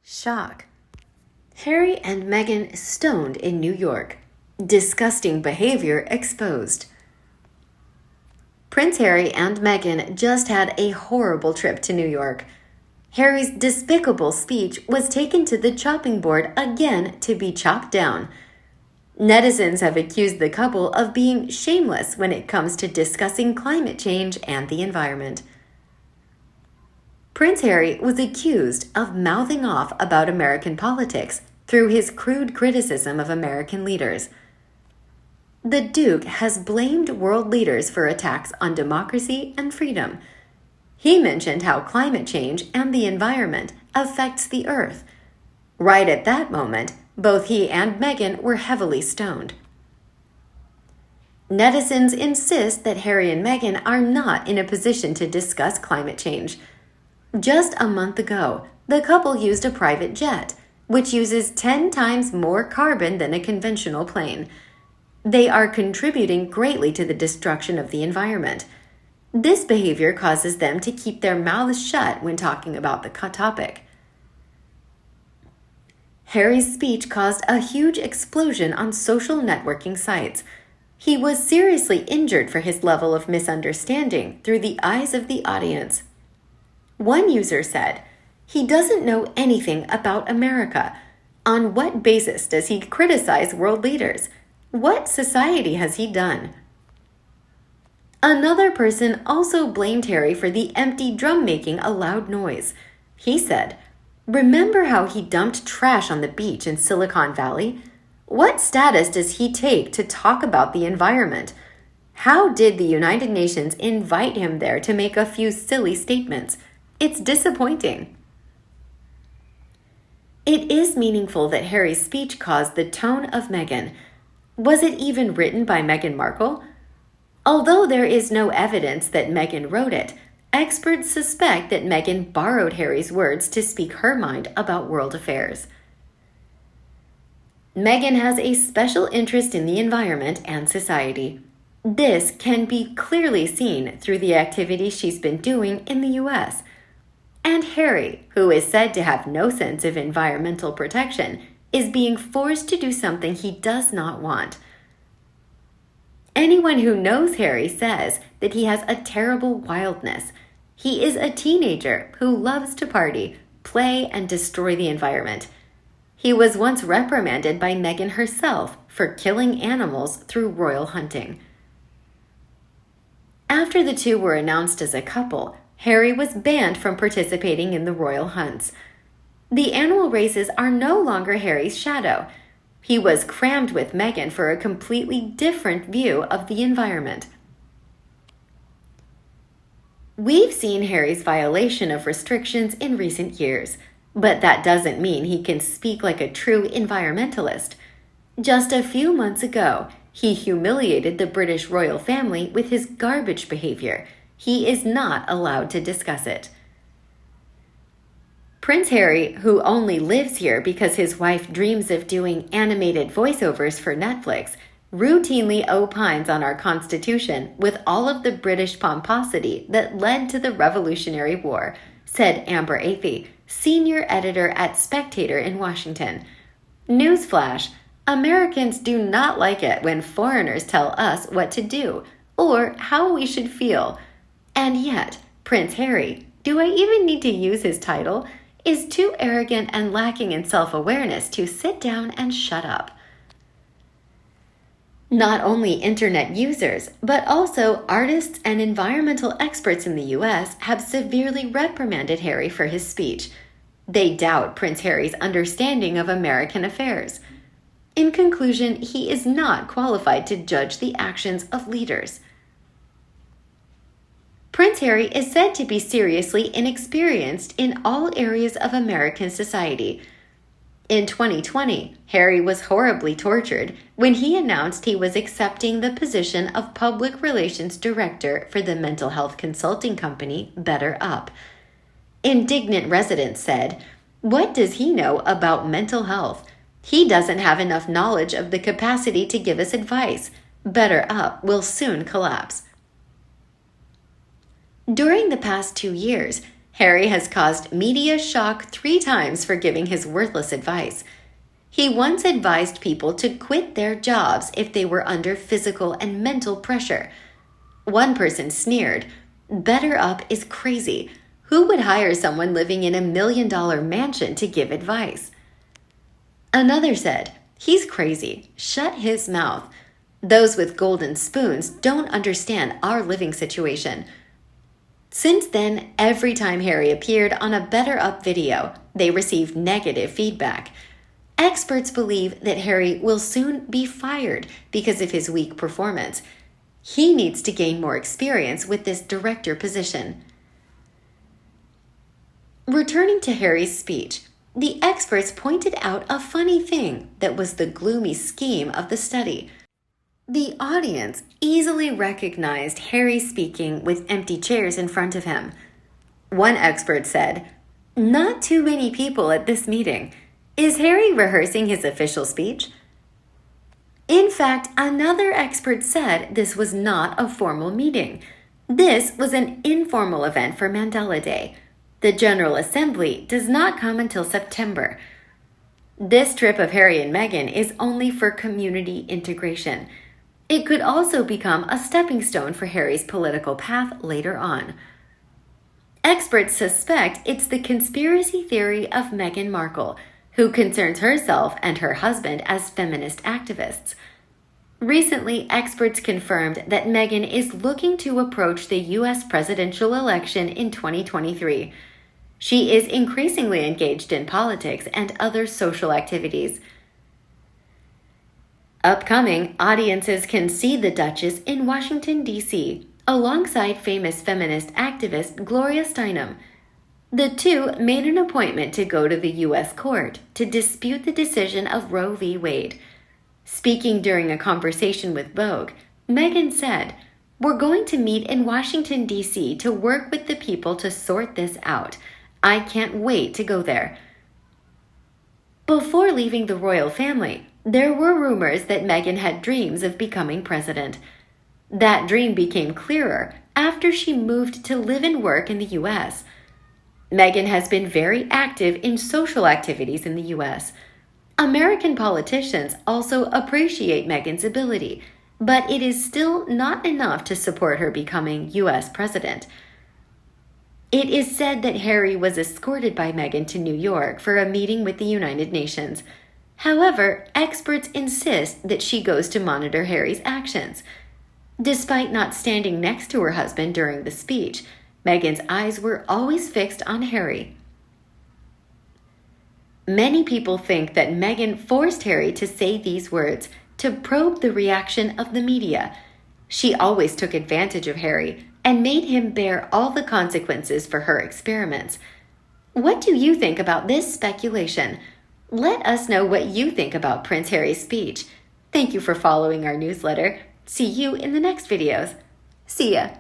Shock. Harry and Meghan stoned in New York. Disgusting behavior exposed. Prince Harry and Meghan just had a horrible trip to New York. Harry's despicable speech was taken to the chopping board again to be chopped down. Netizens have accused the couple of being shameless when it comes to discussing climate change and the environment. Prince Harry was accused of mouthing off about American politics through his crude criticism of American leaders. The Duke has blamed world leaders for attacks on democracy and freedom. He mentioned how climate change and the environment affects the earth. Right at that moment, both he and Meghan were heavily stoned. Netizens insist that Harry and Meghan are not in a position to discuss climate change. Just a month ago, the couple used a private jet, which uses 10 times more carbon than a conventional plane. They are contributing greatly to the destruction of the environment. This behavior causes them to keep their mouths shut when talking about the topic. Harry's speech caused a huge explosion on social networking sites. He was seriously injured for his level of misunderstanding through the eyes of the audience. One user said, "He doesn't know anything about America. On what basis does he criticize world leaders? What society has he done?" Another person also blamed Harry for the empty drum making a loud noise. He said, "Remember how he dumped trash on the beach in Silicon Valley? What status does he take to talk about the environment? How did the United Nations invite him there to make a few silly statements? It's disappointing." It is meaningful that Harry's speech caused the tone of Meghan. Was it even written by Meghan Markle? Although there is no evidence that Meghan wrote it, experts suspect that Meghan borrowed Harry's words to speak her mind about world affairs. Meghan has a special interest in the environment and society. This can be clearly seen through the activities she's been doing in the US. And Harry, who is said to have no sense of environmental protection, is being forced to do something he does not want. Anyone who knows Harry says that he has a terrible wildness. He is a teenager who loves to party, play, and destroy the environment. He was once reprimanded by Meghan herself for killing animals through royal hunting. After the two were announced as a couple, Harry was banned from participating in the royal hunts. The animal races are no longer Harry's shadow. He was crammed with Meghan for a completely different view of the environment. We've seen Harry's violation of restrictions in recent years, but that doesn't mean he can speak like a true environmentalist. Just a few months ago, he humiliated the British royal family with his garbage behavior. He is not allowed to discuss it. Prince Harry, who only lives here because his wife dreams of doing animated voiceovers for Netflix, routinely opines on our Constitution with all of the British pomposity that led to the Revolutionary War, said Amber Athey, senior editor at Spectator in Washington. Newsflash, Americans do not like it when foreigners tell us what to do or how we should feel. And yet, Prince Harry, do I even need to use his title, is too arrogant and lacking in self-awareness to sit down and shut up. Not only internet users, but also artists and environmental experts in the US have severely reprimanded Harry for his speech. They doubt Prince Harry's understanding of American affairs. In conclusion, he is not qualified to judge the actions of leaders. Prince Harry is said to be seriously inexperienced in all areas of American society. In 2020, Harry was horribly tortured when he announced he was accepting the position of Public Relations Director for the mental health consulting company BetterUp. Indignant residents said, "What does he know about mental health? He doesn't have enough knowledge of the capacity to give us advice. BetterUp will soon collapse." During the past 2 years, Harry has caused media shock 3 times for giving his worthless advice. He once advised people to quit their jobs if they were under physical and mental pressure. One person sneered, "Better up is crazy. Who would hire someone living in $1 million mansion to give advice?" Another said, "He's crazy. Shut his mouth. Those with golden spoons don't understand our living situation." Since then, every time Harry appeared on a Better Up video, they received negative feedback. Experts believe that Harry will soon be fired because of his weak performance. He needs to gain more experience with this director position. Returning to Harry's speech, the experts pointed out a funny thing that was the gloomy scheme of the study. The audience easily recognized Harry speaking with empty chairs in front of him. One expert said, "Not too many people at this meeting. Is Harry rehearsing his official speech?" In fact, another expert said this was not a formal meeting. This was an informal event for Mandela Day. The General Assembly does not come until September. This trip of Harry and Meghan is only for community integration. It could also become a stepping stone for Harry's political path later on. Experts suspect it's the conspiracy theory of Meghan Markle, who concerns herself and her husband as feminist activists. Recently, experts confirmed that Meghan is looking to approach the U.S. presidential election in 2023. She is increasingly engaged in politics and other social activities. Upcoming, audiences can see the Duchess in Washington, D.C., alongside famous feminist activist Gloria Steinem. The two made an appointment to go to the U.S. court to dispute the decision of Roe v. Wade. Speaking during a conversation with Vogue, Meghan said, "We're going to meet in Washington, D.C. to work with the people to sort this out. I can't wait to go there." Before leaving the royal family, there were rumors that Meghan had dreams of becoming president. That dream became clearer after she moved to live and work in the U.S. Meghan has been very active in social activities in the U.S. American politicians also appreciate Meghan's ability, but it is still not enough to support her becoming U.S. president. It is said that Harry was escorted by Meghan to New York for a meeting with the United Nations. However, experts insist that she goes to monitor Harry's actions. Despite not standing next to her husband during the speech, Meghan's eyes were always fixed on Harry. Many people think that Meghan forced Harry to say these words to probe the reaction of the media. She always took advantage of Harry and made him bear all the consequences for her experiments. What do you think about this speculation? Let us know what you think about Prince Harry's speech. Thank you for following our newsletter. See you in the next videos. See ya.